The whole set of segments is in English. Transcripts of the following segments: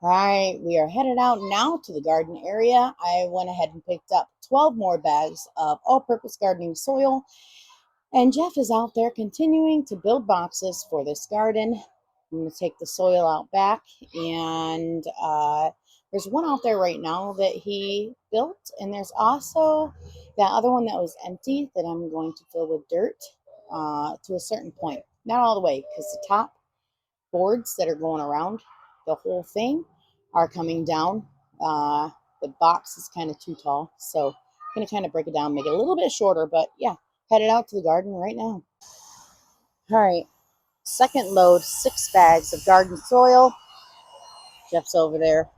All right, we are headed out now to the garden area. I went ahead and picked up 12 more bags of all-purpose gardening soil, and Jeff is out there continuing to build boxes for this garden. I'm going to take the soil out back, and there's one out there right now that he built, and there's also that other one that was empty that I'm going to fill with dirt to a certain point. Not all the way, because the top boards that are going around the whole thing are coming down. Uh, the box is kind of too tall, so I'm going to kind of break it down, make it a little bit shorter, but yeah, headed out to the garden right now. All right, second load, 6 bags of garden soil. Jeff's over there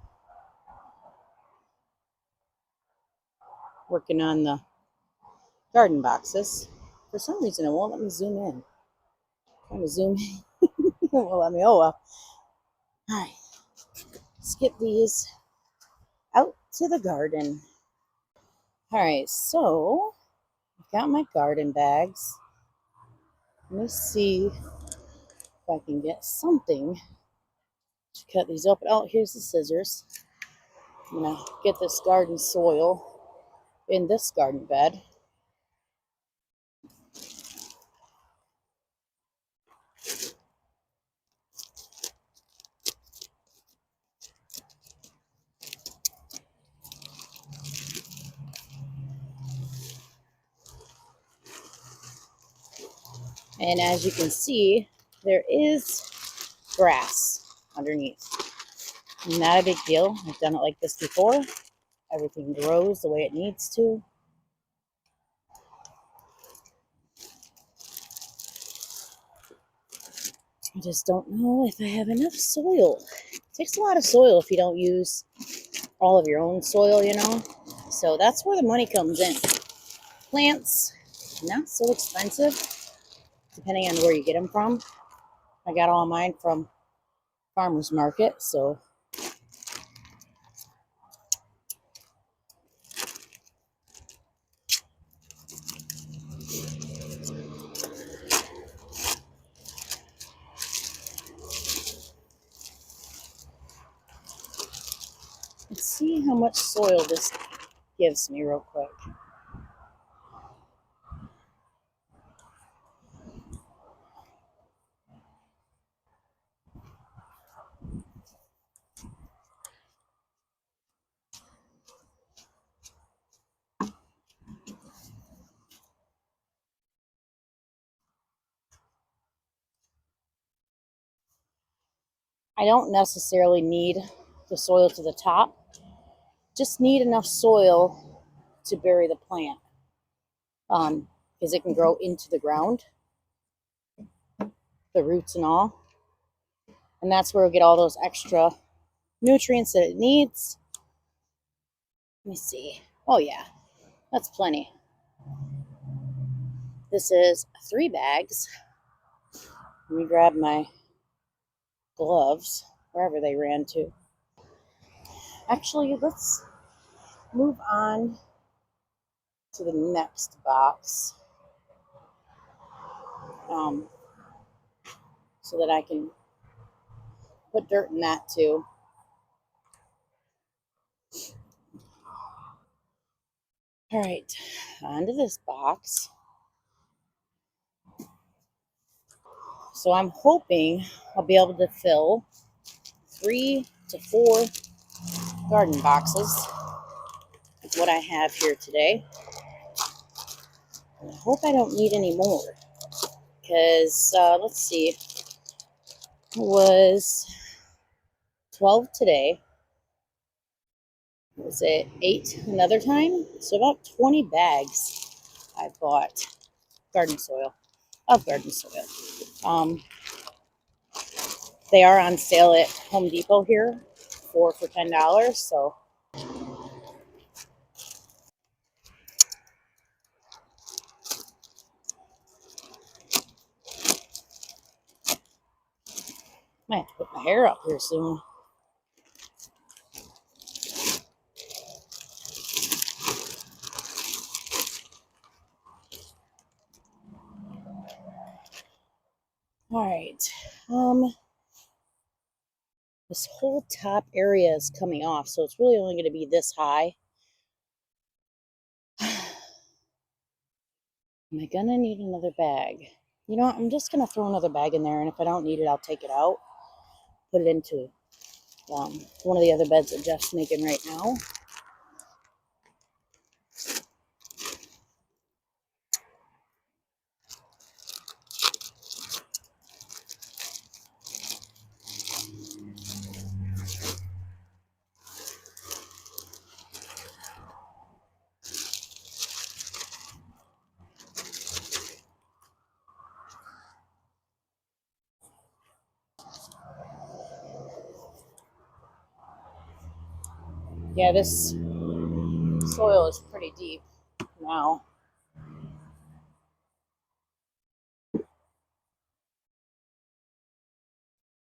working on the garden boxes. For some reason, it won't let me zoom in. I'm trying to zoom in. It won't let me. Oh well. All right, let's get these out to the garden. All right, so I've got my garden bags. Let me see if I can get something to cut these open. Oh, here's the scissors. I'm gonna get this garden soil in this garden bed. And as you can see, there is grass underneath. Not a big deal. I've done it like this before. Everything grows the way it needs to. I just don't know if I have enough soil. It takes a lot of soil if you don't use all of your own soil, you know. So that's where the money comes in. Plants, not so expensive, depending on where you get them from. I got all mine from farmer's market, so let's see how much soil this gives me real quick. I don't necessarily need the soil to the top, just need enough soil to bury the plant, because it can grow into the ground, the roots and all, and that's where we get all those extra nutrients that it needs. Let me see. Oh yeah, that's plenty. This is 3 bags. Let me grab my gloves, wherever they ran to. Actually, let's move on to the next box, um, so that I can put dirt in that too. All right, onto this box. So I'm hoping I'll be able to fill 3 to 4 garden boxes with what I have here today. And I hope I don't need any more, because let's see, it was 12 today. Was it 8 another time? So about 20 bags I bought garden soil, of garden soil. They are on sale at Home Depot here, 4 for $10. So I might have to put my hair up here soon. All right. This whole top area is coming off, so it's really only going to be this high. Am I going to need another bag? You know what? I'm just going to throw another bag in there, and if I don't need it, I'll take it out, put it into one of the other beds that Jeff's making right now. Yeah, this soil is pretty deep now.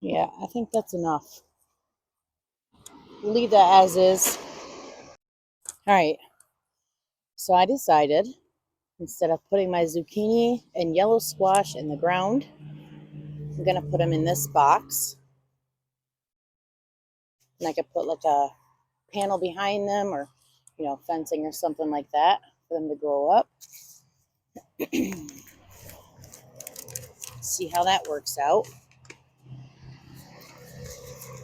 Yeah, I think that's enough. Leave that as is. All right, so I decided instead of putting my zucchini and yellow squash in the ground, I'm gonna put them in this box. And I could put like a panel behind them, or fencing or something like that for them to grow up. See how that works out.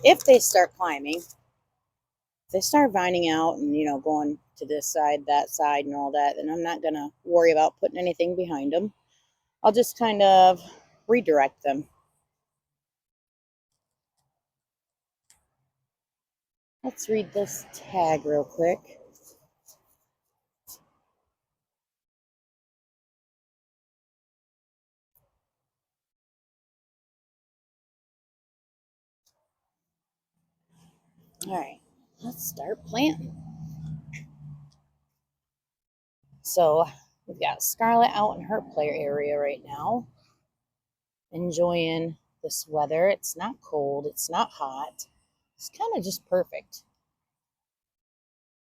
If they start climbing, if they start vining out and going to this side, that side, and all that, then I'm not gonna worry about putting anything behind them. I'll just kind of redirect them. Let's read this tag real quick. All right, let's start planting. So we've got Scarlett out in her play area right now, enjoying this weather. It's not cold, it's not hot. It's kind of just perfect.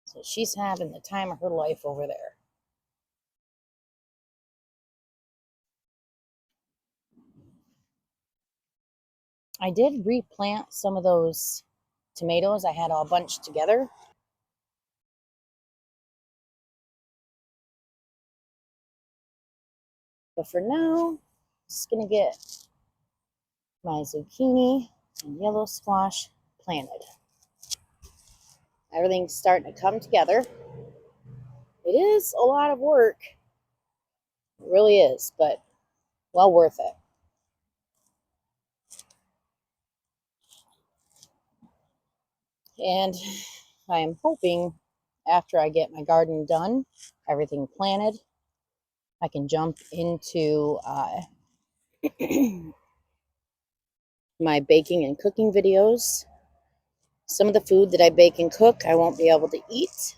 So she's having the time of her life over there. I did replant some of those tomatoes. I had all bunched together. But for now, just going to get my zucchini and yellow squash planted. Everything's starting to come together. It is a lot of work. It really is, but well worth it. And I am hoping after I get my garden done, everything planted, I can jump into my baking and cooking videos. Some of the food that I bake and cook, I won't be able to eat.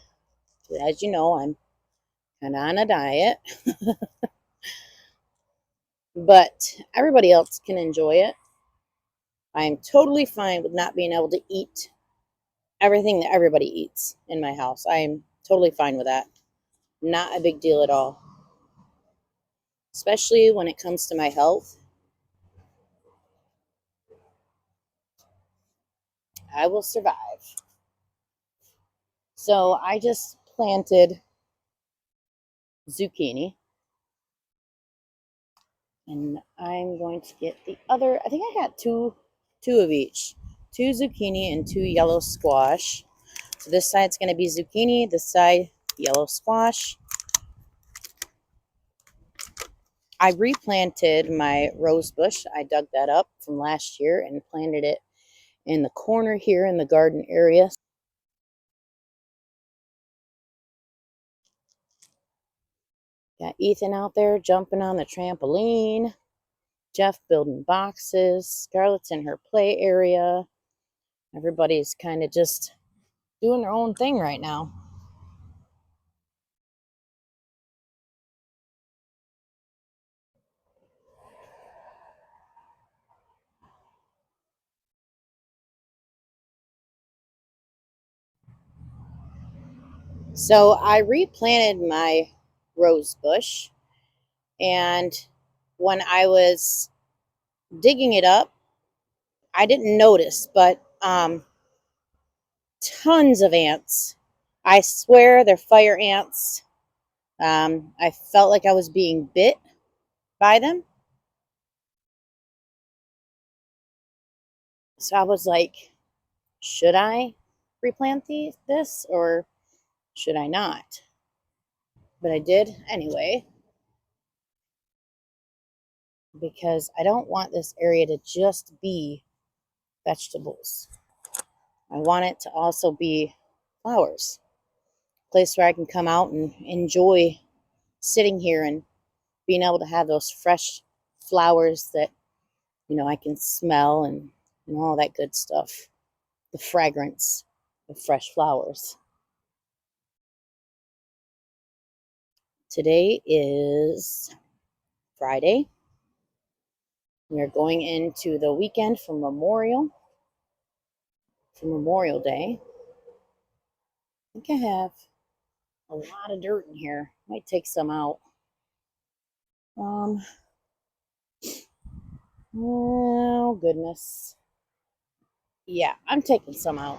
As you know, I'm kind of on a diet, but everybody else can enjoy it. I'm totally fine with not being able to eat everything that everybody eats in my house. I'm totally fine with that. Not a big deal at all. Especially when it comes to my health. I will survive. So I just planted zucchini. And I'm going to get the other, I think I got two of each. 2 zucchini and 2 yellow squash. So this side's going to be zucchini, this side yellow squash. I replanted my rose bush. I dug that up from last year and planted it in the corner here in the garden area. Got Ethan out there jumping on the trampoline. Jeff building boxes. Scarlett's in her play area. Everybody's kind of just doing their own thing right now. So I replanted my rose bush, and when I was digging it up, I didn't notice, but Um, Tons of ants. I swear they're fire ants. I felt like I was being bit by them. So I was like, should I replant this or should I not? But I did anyway because I don't want this area to just be vegetables. I want it to also be flowers, a place where I can come out and enjoy sitting here and being able to have those fresh flowers that, I can smell and all that good stuff. The fragrance of fresh flowers. Today is Friday. We are going into the weekend for Memorial Day. I think I have a lot of dirt in here. Might take some out. Oh goodness. Yeah, I'm taking some out.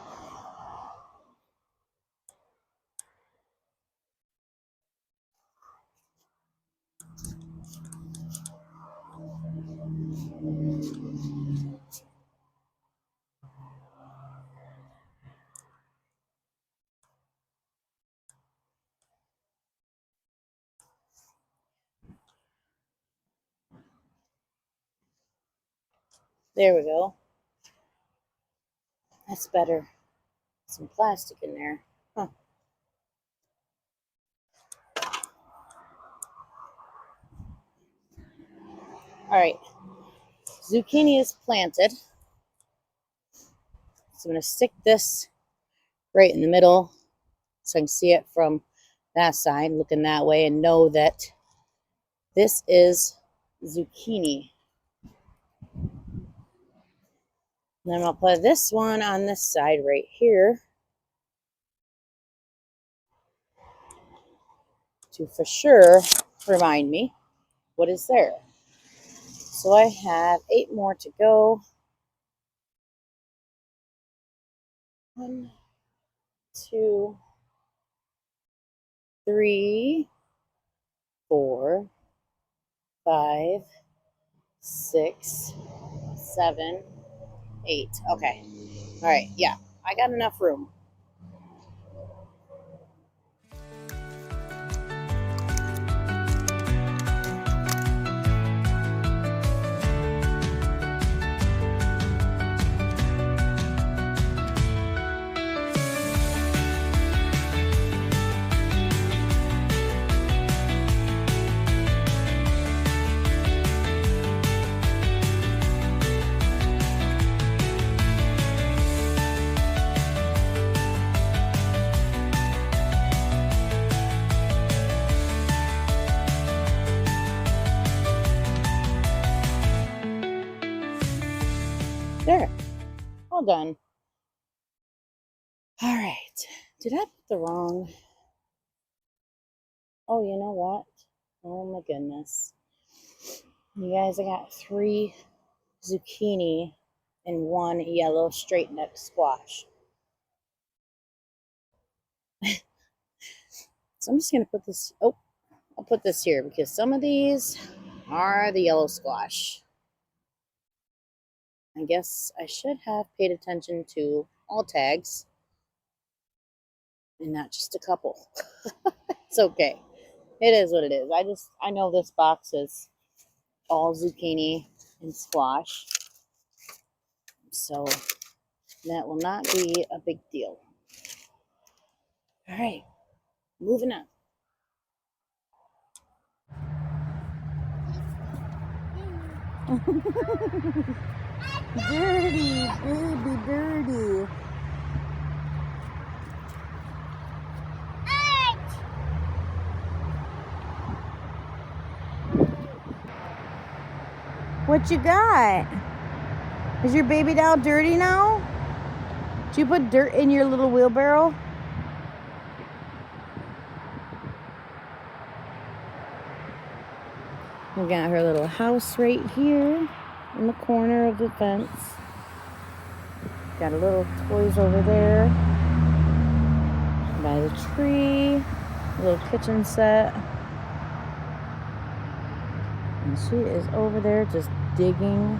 There we go. That's better. Some plastic in there. Huh. All right. Zucchini is planted. So I'm going to stick this right in the middle so I can see it from that side, looking that way, and know that this is zucchini. And then I'll put this one on this side right here to for sure remind me what is there. So I have 8 more to go. 1, 2, 3, 4, 5, 6, 7, 8. Okay. All right. Yeah, I got enough room. There. All done. All right. Did I put the wrong? Oh, you know what? Oh my goodness. You guys, I got 3 zucchini and 1 yellow straight neck squash. So I'm just going to put this, I'll put this here because some of these are the yellow squash. I guess I should have paid attention to all tags and not just a couple. It's okay. It is what it is. I know this box is all zucchini and squash. So that will not be a big deal. All right, moving on. Dirty, baby, dirty. What you got? Is your baby doll dirty now? Did you put dirt in your little wheelbarrow? We got her little house right here in the corner of the fence. Got a little toys over there by the tree. A little kitchen set. And she is over there just digging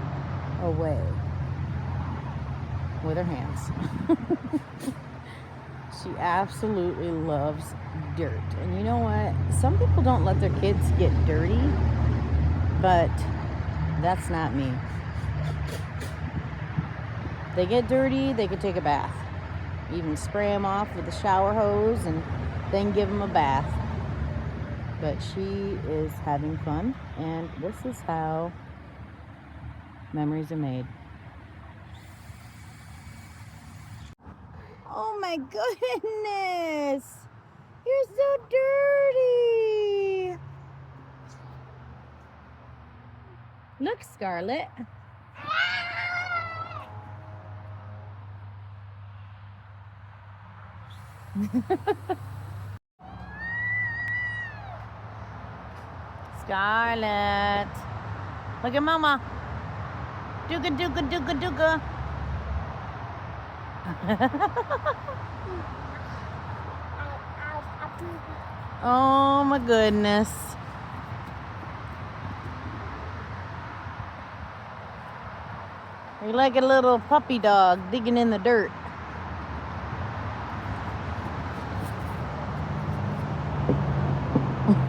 away with her hands. She absolutely loves dirt. And you know what? Some people don't let their kids get dirty, but that's not me. They get dirty, they could take a bath. Even spray them off with a shower hose and then give them a bath. But she is having fun, and this is how memories are made. Oh my goodness! You're so dirty! Look, Scarlett. Scarlett. Look at Mama. Dooga dooga dooga dooga. Oh my goodness. You're like a little puppy dog digging in the dirt.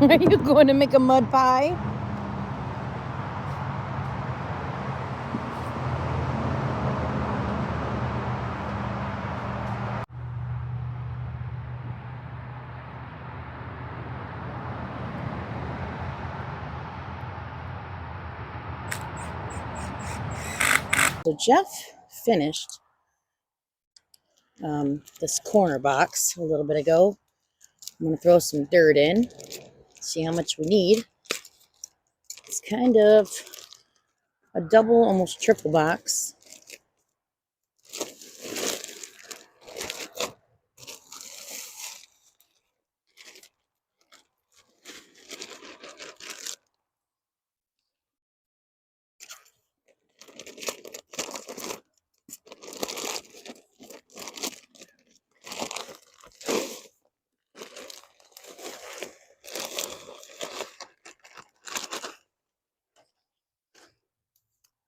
Are you going to make a mud pie? So Jeff finished this corner box a little bit ago. I'm going to throw some dirt in, see how much we need. It's kind of a double, almost triple box.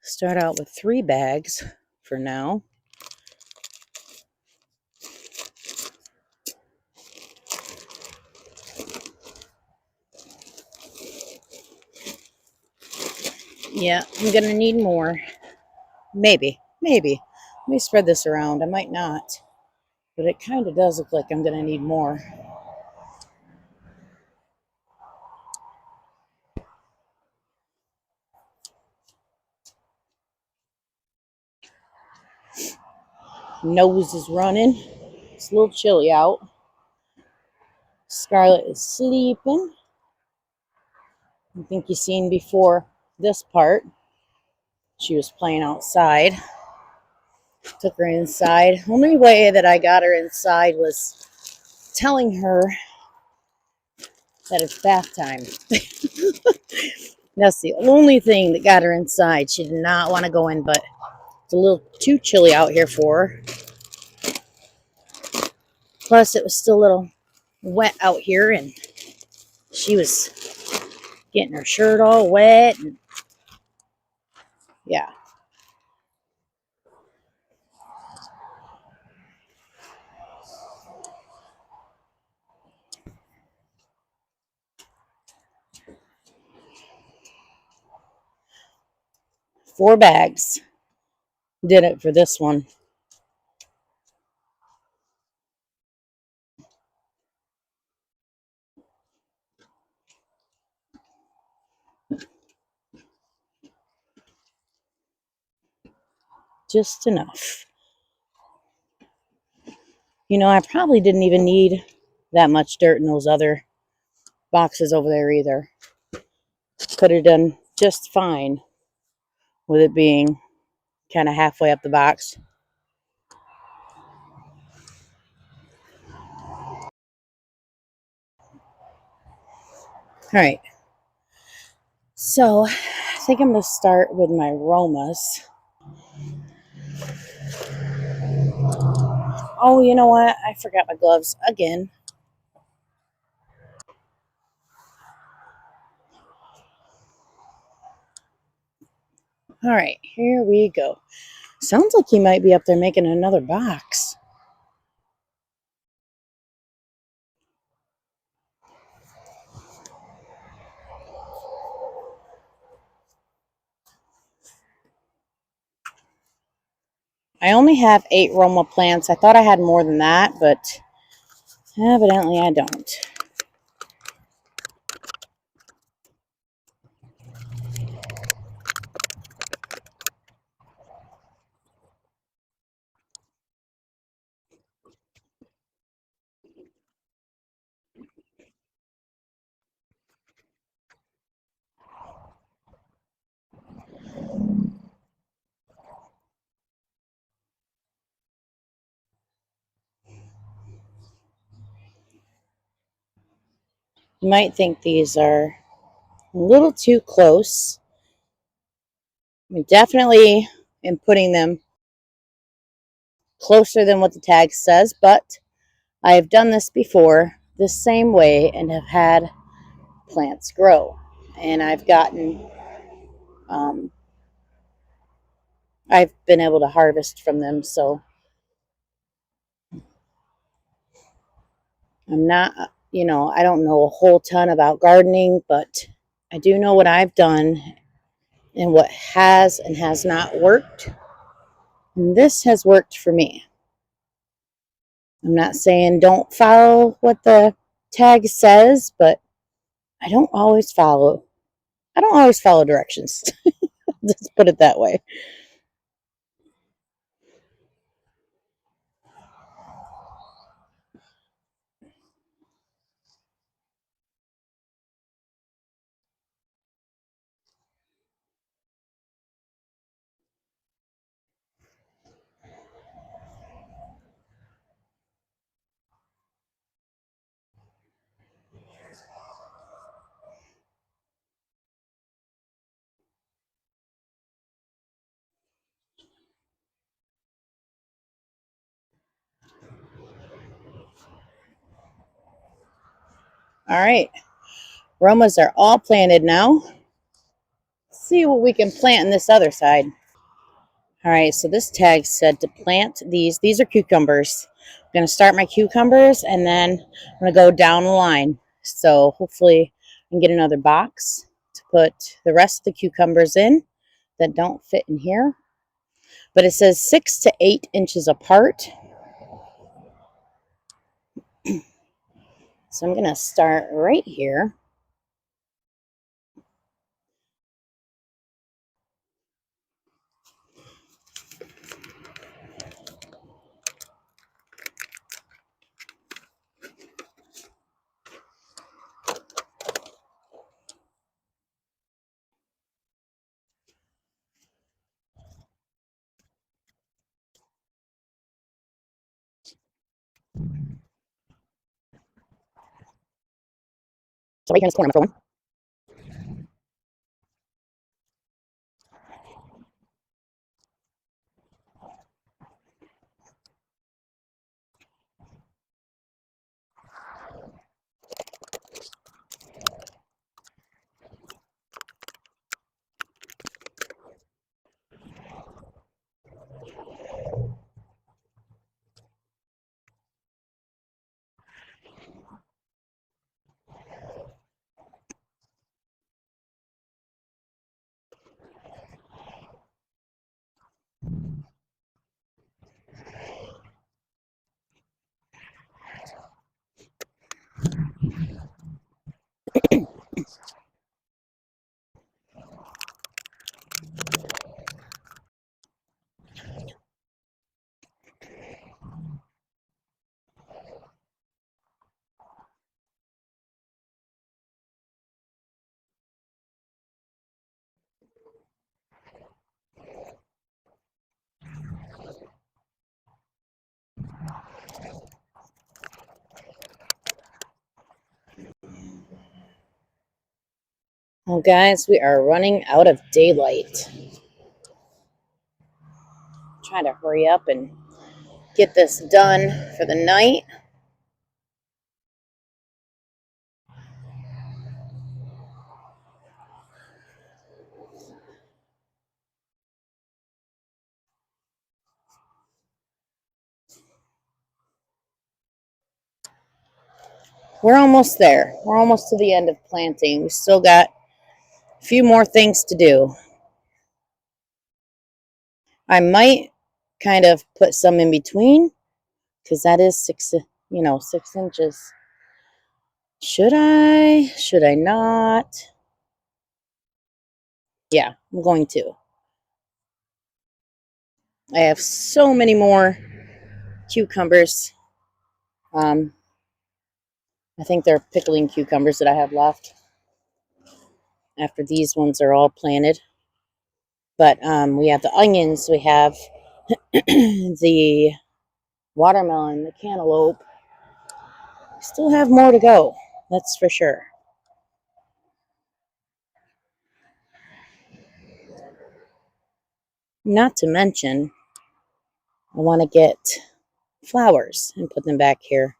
Start out with 3 bags for now. Yeah, I'm gonna need more. Maybe. Let me spread this around. I might not, but it kind of does look like I'm gonna need more. Nose is running. It's a little chilly out. Scarlett is sleeping. I think you've seen before this part. She was playing outside. Took her inside. Only way that I got her inside was telling her that it's bath time. That's the only thing that got her inside. She did not want to go in, but it's a little too chilly out here for her. Plus, it was still a little wet out here, and she was getting her shirt all wet. And yeah. Four bags did it for this one. Just enough. You know, I probably didn't even need that much dirt in those other boxes over there either. Could have done just fine with it being kind of halfway up the box. All right. So I think I'm going to start with my aromas. Oh, you know what? I forgot my gloves again. All right, here we go. Sounds like he might be up there making another box. I only have 8 Roma plants. I thought I had more than that, but evidently I don't. You might think these are a little too close. I definitely am putting them closer than what the tag says, but I have done this before the same way and have had plants grow. And um, I've been able to harvest from them. So I'm not, I don't know a whole ton about gardening, but I do know what I've done and what has and has not worked. And this has worked for me. I'm not saying don't follow what the tag says, but I don't always follow. I don't always follow directions. Let's put it that way. All right. Romas are all planted now. Let's see what we can plant on this other side. All right, so this tag said to plant these. These are cucumbers. I'm going to start my cucumbers and then I'm going to go down the line. So hopefully I can get another box to put the rest of the cucumbers in that don't fit in here. But it says 6 to 8 inches apart. So I'm going to start right here. So right here in this corner, I'm going to throw one. Oh, guys, we are running out of daylight. Trying to hurry up and get this done for the night. We're almost there. We're almost to the end of planting. We still got a few more things to do. I might kind of put some in between because that is 6 inches. Should I? Should I not? Yeah, I'm going to. I have so many more cucumbers. Um, I think they're pickling cucumbers that I have left after these ones are all planted. But we have the onions, we have the watermelon, the cantaloupe. Still have more to go, that's for sure. Not to mention, I want to get flowers and put them back here.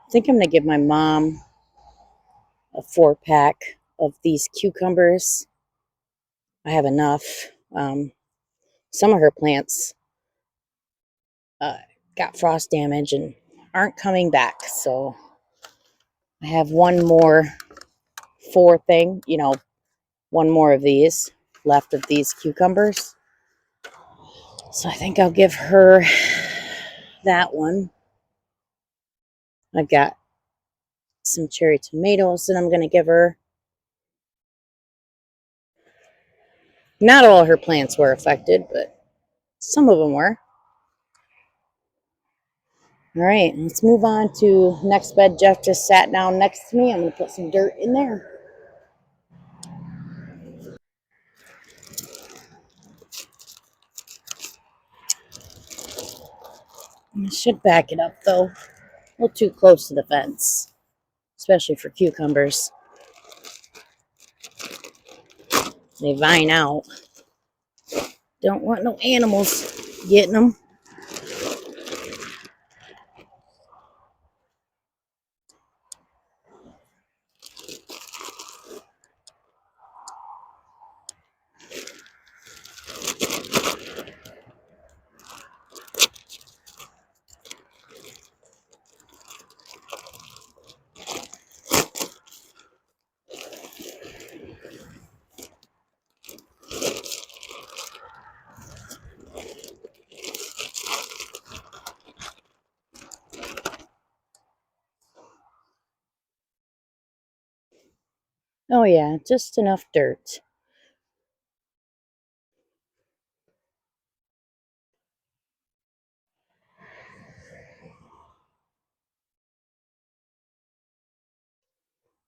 I think I'm going to give my mom a 4-pack of these cucumbers. I have enough. Some of her plants uh, got frost damage and aren't coming back. So I have one more one more of these left of these cucumbers. So I think I'll give her that one. I've got some cherry tomatoes that I'm going to give her. Not all her plants were affected, but some of them were. All right, let's move on to next bed. Jeff just sat down next to me. I'm going to put some dirt in there. I should back it up, though. A little too close to the fence, especially for cucumbers. They vine out. Don't want no animals getting them. Oh, yeah, just enough dirt.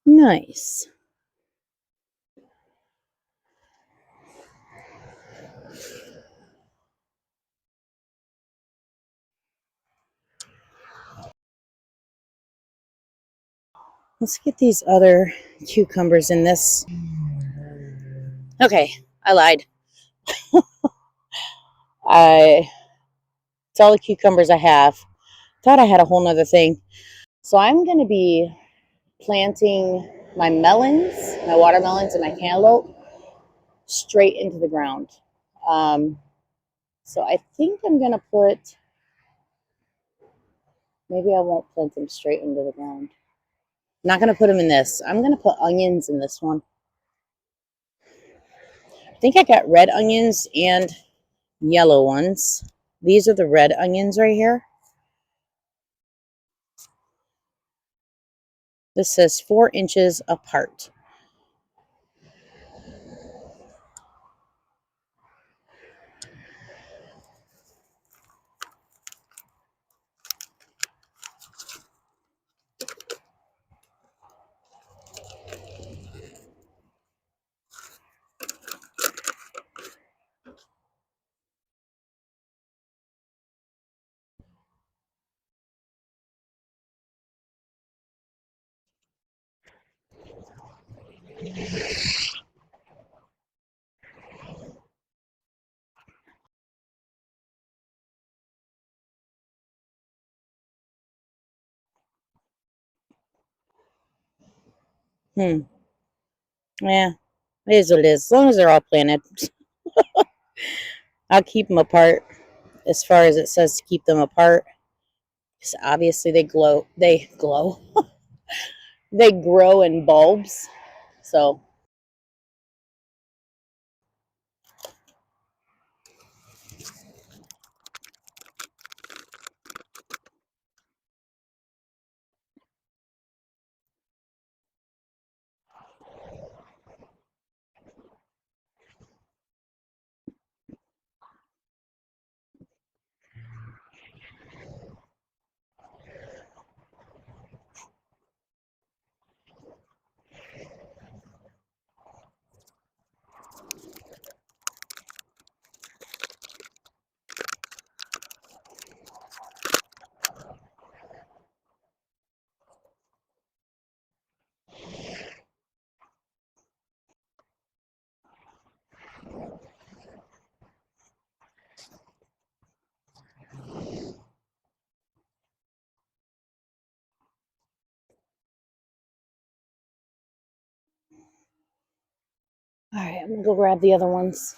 Nice. Let's get these other cucumbers in this. Okay, I lied. It's all the cucumbers I have. Thought I had a whole nother thing. So I'm going to be planting my melons, my watermelons, and my cantaloupe straight into the ground. Um, so I think I'm going to put, maybe I won't plant them straight into the ground. I'm not going to put them in this. I'm going to put onions in this one. I think I got red onions and yellow ones. These are the red onions right here. This says 4 inches apart. Hmm. Yeah, it is what it is. As long as they're all planted, I'll keep them apart as far as it says to keep them apart. Because obviously they glow. They glow. They grow in bulbs. So, all right, I'm gonna go grab the other ones.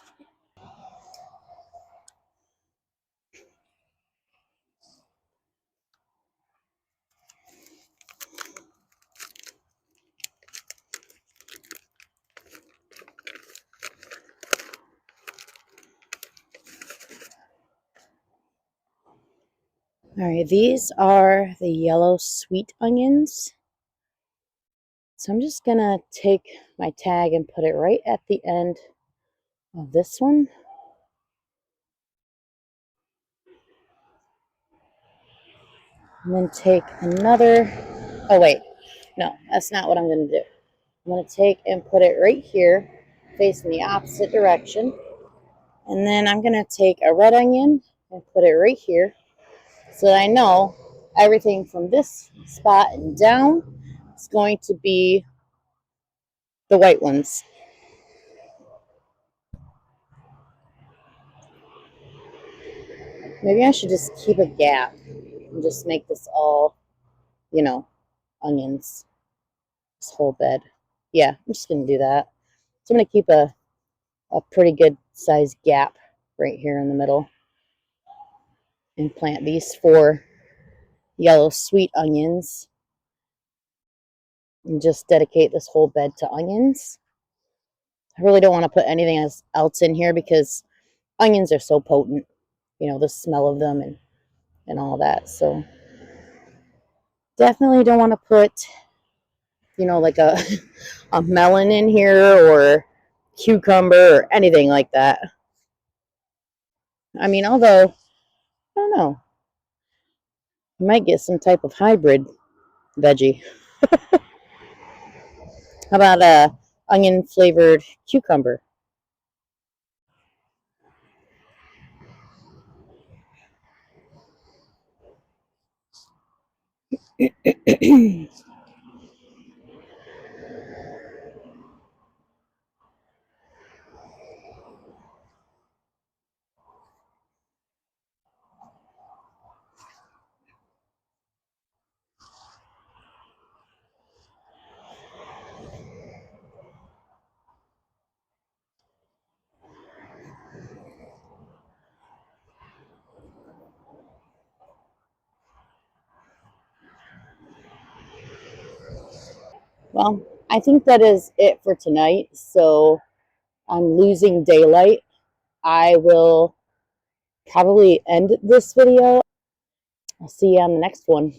All right, these are the yellow sweet onions. So I'm just gonna take my tag and put it right at the end of this one. And then take another, oh wait, no, that's not what I'm gonna do. I'm gonna take and put it right here, facing the opposite direction. And then I'm gonna take a red onion and put it right here so that I know everything from this spot and down is going to be the white ones. Maybe I should just keep a gap and just make this all, onions, this whole bed. Yeah, I'm just gonna do that. So I'm gonna keep a pretty good size gap right here in the middle and plant these 4 yellow sweet onions and just dedicate this whole bed to onions. I really don't want to put anything else in here because onions are so potent, the smell of them and all that. So definitely don't want to put, like a melon in here or cucumber or anything like that. I mean, although, I don't know, you might get some type of hybrid veggie. How about a onion flavored cucumber? Well, I think that is it for tonight. So on losing daylight, I will probably end this video. I'll see you on the next one.